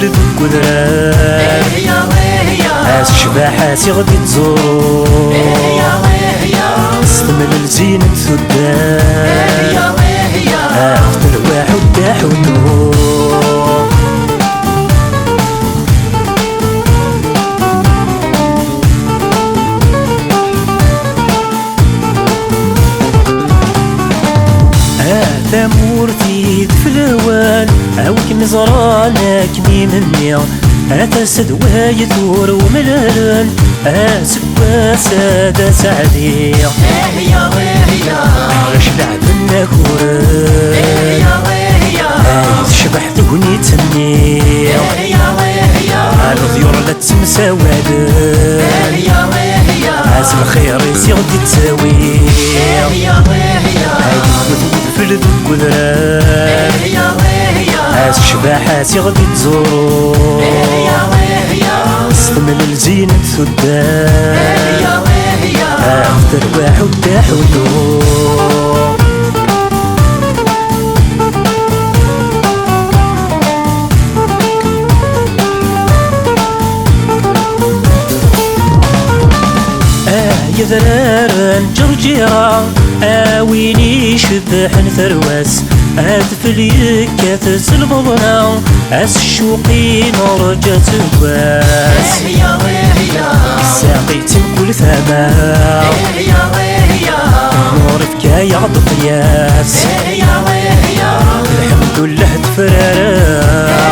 ذك ودران الشباحة غادي تزور استمل لزينة ثدان اختر واحد تحدو تمورتي في الهوان عاوك نزرانك مي مني تسد وهاي ثور وملالان سكوا سادة سعدي غش لعب النكوران تشبح ذهني تني الضيور لا تمساوالان عاز الخير يسي غدي تساوي في ذك ودران الشباحة غادي تزور استمل لزينة ثدان اختر واحد تحدو يذرارن جرجيرة ويني شبح ثرواس في اليكات البضنا الشوقي نرجع تواس ساقيت كل ثماء نور فكاية قياس الحمد لله تفرارا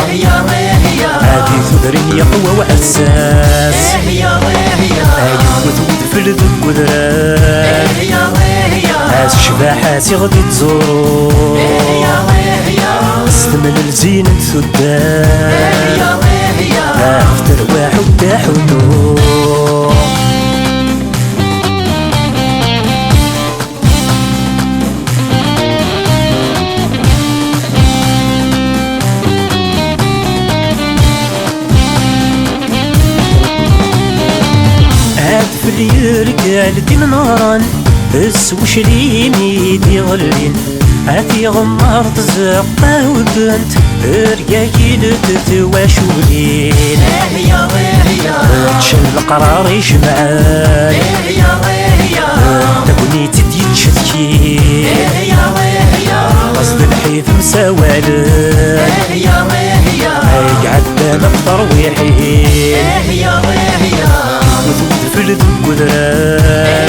هادي ثدرين يقوى وحساس وثود في ذك ودران الشباحة غادي تزور استمل لزينة ثدان اختر واحد تحدو في اليركال دي ناران وش ليمي دي غلين هاتي غمار تزقا وبنت رقايل تتواشولين تشل القرار يجمعان تبني تدي تشتكين قصد الحيث مساوالان يقعد نفطر ويحين في ذك ودران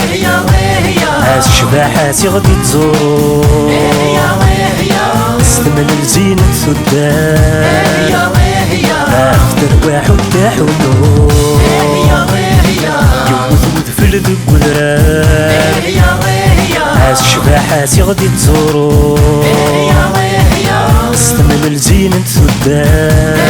الشباحة غادي تزور استمل لزينة ثدان اختر واحد تحدو يوثوث في ذك ودران الشباحة غادي تزور استمل لزينة ثدان